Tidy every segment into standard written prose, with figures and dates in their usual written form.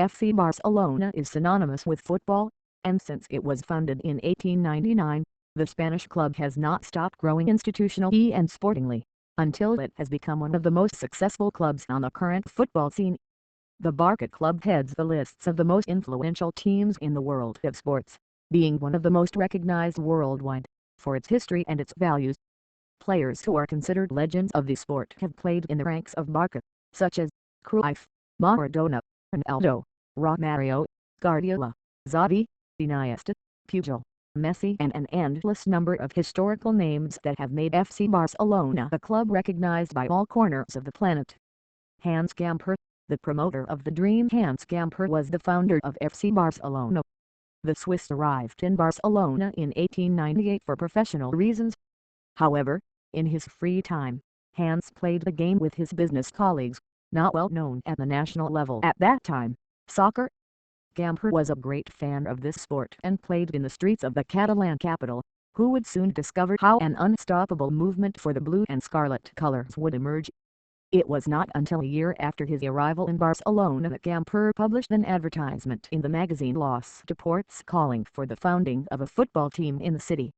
FC Barcelona is synonymous with football, and since it was founded in 1899, the Spanish club has not stopped growing institutionally and sportingly, until it has become one of the most successful clubs on the current football scene. The BARCA club heads the lists of the most influential teams in the world of sports, being one of the most recognized worldwide, for its history and its values. Players who are considered legends of the sport have played in the ranks of BARCA, such as Cruyff, Maradona, Ronaldo, Romario, Guardiola, Xavi, Iniesta, Pujol, Messi and an endless number of historical names that have made FC Barcelona a club recognized by all corners of the planet. Hans Gamper, the promoter of the dream. Hans Gamper was the founder of FC Barcelona. The Swiss arrived in Barcelona in 1898 for professional reasons. However, in his free time, Hans played the game with his business colleagues, not well known at the national level at that time, soccer. Gamper was a great fan of this sport and played in the streets of the Catalan capital, who would soon discover how an unstoppable movement for the blue and scarlet colors would emerge. It was not until a year after his arrival in Barcelona that Gamper published an advertisement in the magazine Los Deportes calling for the founding of a football team in the city.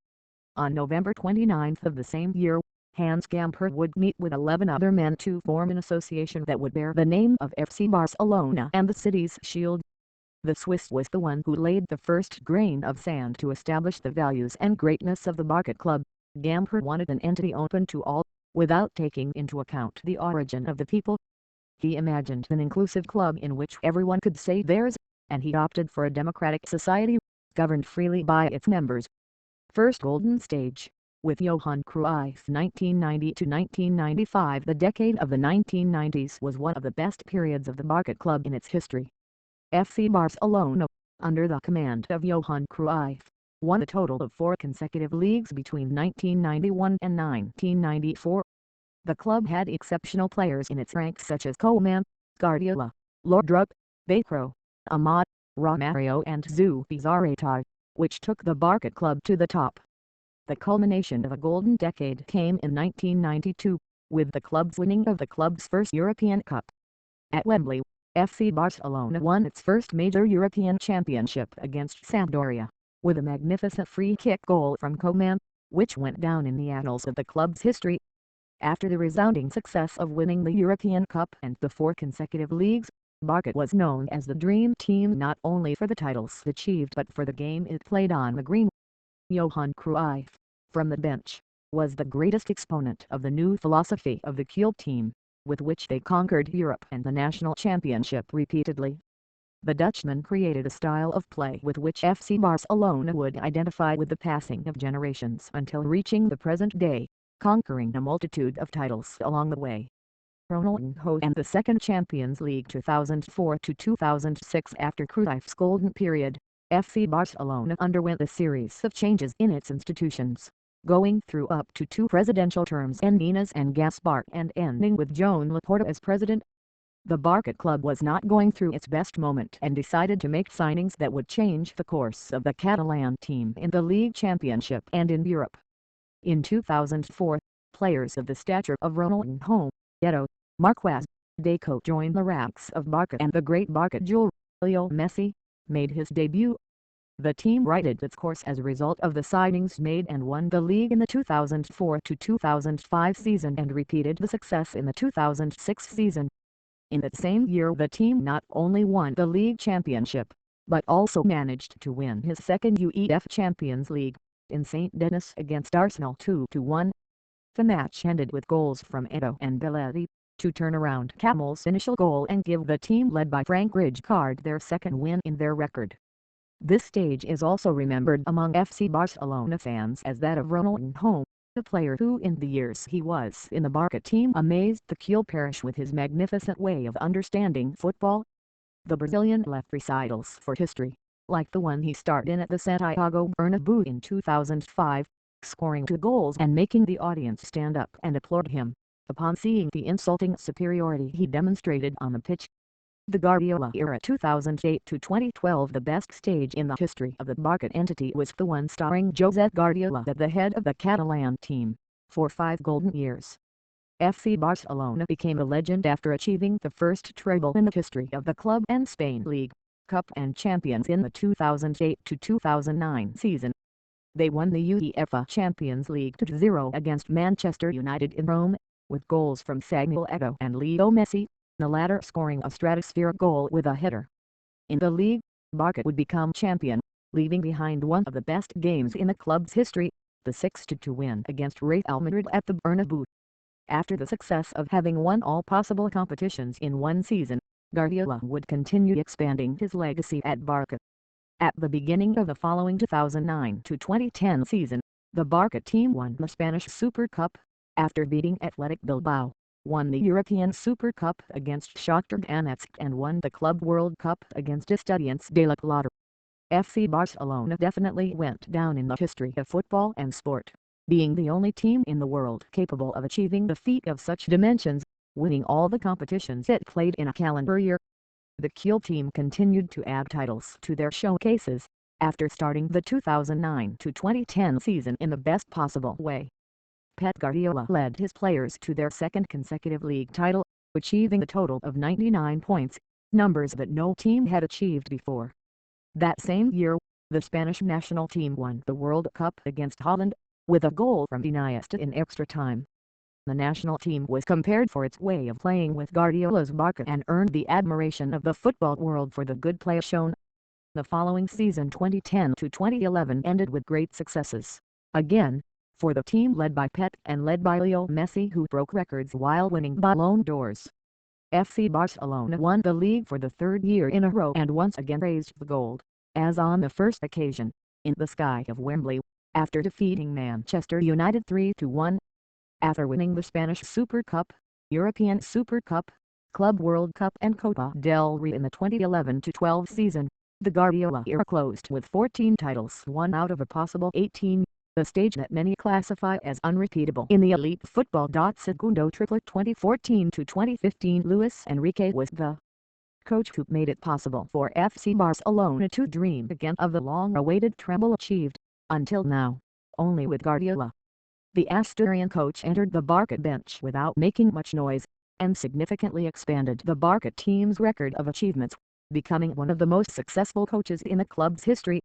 On November 29th of the same year, Hans Gamper would meet with 11 other men to form an association that would bear the name of FC Barcelona and the city's shield. The Swiss was the one who laid the first grain of sand to establish the values and greatness of the BARCA club. Gamper wanted an entity open to all, without taking into account the origin of the people. He imagined an inclusive club in which everyone could say theirs, and he opted for a democratic society, governed freely by its members. First golden stage, with Johan Cruyff 1990–1995. The decade of the 1990s was one of the best periods of the BARCA club in its history. FC Barcelona, under the command of Johan Cruyff, won a total of 4 consecutive leagues between 1991 and 1994. The club had exceptional players in its ranks such as Koeman, Guardiola, Laudrup, Bakro, Ahmad, Romario and Zubizarreta, which took the BARCA club to the top. The culmination of a golden decade came in 1992, with the club's winning of the club's first European Cup. At Wembley, FC Barcelona won its first major European championship against Sampdoria, with a magnificent free-kick goal from Koeman, which went down in the annals of the club's history. After the resounding success of winning the European Cup and the 4 consecutive leagues, BARCA was known as the Dream Team not only for the titles achieved but for the game it played on the green. Johan Cruyff, from the bench, was the greatest exponent of the new philosophy of the Kiel team, with which they conquered Europe and the national championship repeatedly. The Dutchman created a style of play with which FC Barcelona would identify with the passing of generations until reaching the present day, conquering a multitude of titles along the way. Ronaldo and the second Champions League 2004–2006. After Cruyff's golden period, FC Barcelona underwent a series of changes in its institutions, going through up to 2 presidential terms and Ninas and Gaspar and ending with Joan Laporta as president. The BARCA club was not going through its best moment and decided to make signings that would change the course of the Catalan team in the league championship and in Europe. In 2004, players of the stature of Ronaldo, Eto'o, Marquez, Deco joined the ranks of BARCA, and the great BARCA jewel, Lionel Messi, made his debut. The team righted its course as a result of the signings made and won the league in the 2004–2005 season and repeated the success in the 2006 season. In that same year the team not only won the league championship, but also managed to win his second UEFA Champions League, in St. Denis against Arsenal 2–1. The match ended with goals from Eto'o and Belletti, to turn around Camel's initial goal and give the team led by Frank Rijkaard their second win in their record. This stage is also remembered among FC Barcelona fans as that of Ronaldo, a player who in the years he was in the BARCA team amazed the Kiel parish with his magnificent way of understanding football. The Brazilian left recitals for history, like the one he starred in at the Santiago Bernabéu in 2005, scoring 2 goals and making the audience stand up and applaud him, upon seeing the insulting superiority he demonstrated on the pitch. The Guardiola era 2008–2012. The best stage in the history of the BARCA entity was the one starring Josep Guardiola at the head of the Catalan team, for 5 golden years. FC Barcelona became a legend after achieving the first treble in the history of the club and Spain League, Cup and Champions in the 2008-2009 season. They won the UEFA Champions League 2-0 against Manchester United in Rome, with goals from Samuel Eto'o and Leo Messi, the latter scoring a stratospheric goal with a header. In the league, Barca would become champion, leaving behind one of the best games in the club's history, the 6-2 win against Real Madrid at the Bernabeu. After the success of having won all possible competitions in one season, Guardiola would continue expanding his legacy at Barca. At the beginning of the following 2009-2010 season, the Barca team won the Spanish Super Cup, after beating Athletic Bilbao, won the European Super Cup against Shakhtar Donetsk and won the Club World Cup against Estudiantes de La Plata. FC Barcelona definitely went down in the history of football and sport, being the only team in the world capable of achieving the feat of such dimensions, winning all the competitions it played in a calendar year. The Kiel team continued to add titles to their showcases, after starting the 2009-2010 season in the best possible way. Pep Guardiola led his players to their second consecutive league title, achieving a total of 99 points, numbers that no team had achieved before. That same year, the Spanish national team won the World Cup against Holland, with a goal from Iniesta in extra time. The national team was compared for its way of playing with Guardiola's Barca and earned the admiration of the football world for the good play shown. The following season 2010-2011 ended with great successes, again, for the team led by Pep and led by Leo Messi, who broke records while winning Ballon d'Ors. FC Barcelona won the league for the third year in a row and once again raised the gold, as on the first occasion, in the sky of Wembley, after defeating Manchester United 3-1. After winning the Spanish Super Cup, European Super Cup, Club World Cup and Copa del Rey in the 2011-12 season, the Guardiola era closed with 14 titles won out of a possible 18, a stage that many classify as unrepeatable in the elite football. Segundo triplet 2014-2015. Luis Enrique was the coach who made it possible for FC Barcelona to dream again of the long-awaited treble achieved, until now, only with Guardiola. The Asturian coach entered the Barca bench without making much noise, and significantly expanded the Barca team's record of achievements, becoming one of the most successful coaches in the club's history.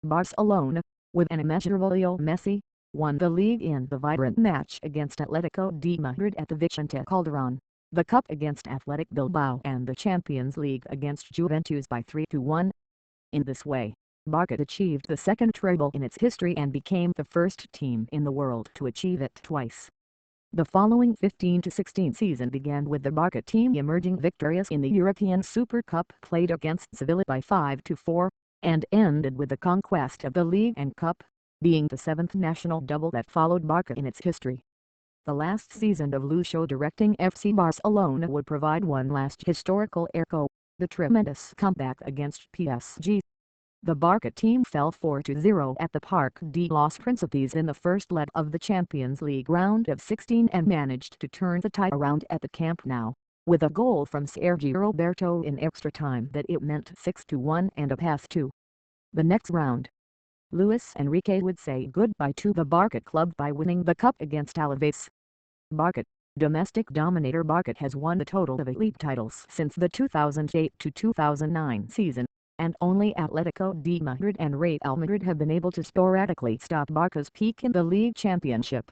Barcelona, with an immeasurable Leo Messi, won the league in the vibrant match against Atletico de Madrid at the Vicente Calderón, the Cup against Athletic Bilbao and the Champions League against Juventus by 3-1. In this way, Barca achieved the second treble in its history and became the first team in the world to achieve it twice. The following 15-16 season began with the Barca team emerging victorious in the European Super Cup played against Sevilla by 5-4, and ended with the conquest of the League and Cup, being the seventh national double that followed Barca in its history. The last season of Lucho directing FC Barcelona would provide one last historical echo, the tremendous comeback against PSG. The Barca team fell 4-0 at the Parc de los Príncipes in the first leg of the Champions League round of 16 and managed to turn the tide around at the Camp Nou, with a goal from Sergio Roberto in extra time that it meant 6-1 and a path to the next round. Luis Enrique would say goodbye to the Barca club by winning the cup against Alaves. Barca, domestic dominator. Barca has won a total of 8 league titles since the 2008-2009 season, and only Atletico de Madrid and Real Madrid have been able to sporadically stop Barca's peak in the league championship.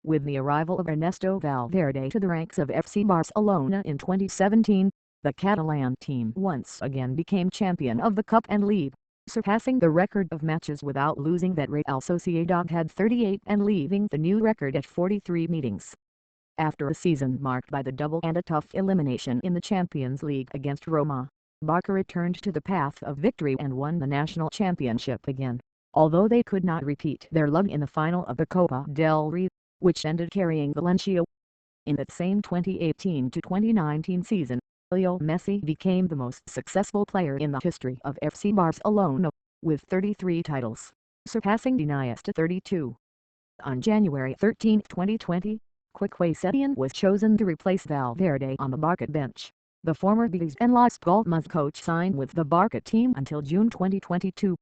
With the arrival of Ernesto Valverde to the ranks of FC Barcelona in 2017, the Catalan team once again became champion of the Cup and League, surpassing the record of matches without losing that Real Sociedad had 38 and leaving the new record at 43 meetings. After a season marked by the double and a tough elimination in the Champions League against Roma, Barca returned to the path of victory and won the national championship again, although they could not repeat their luck in the final of the Copa del Rey, which ended carrying Valencia. In that same 2018-2019 season, Leo Messi became the most successful player in the history of FC Barcelona, with 33 titles, surpassing Iniesta 32. On January 13, 2020, Quique Setién was chosen to replace Valverde on the Barca bench. The former Betis and Las Palmas coach signed with the Barca team until June 2022.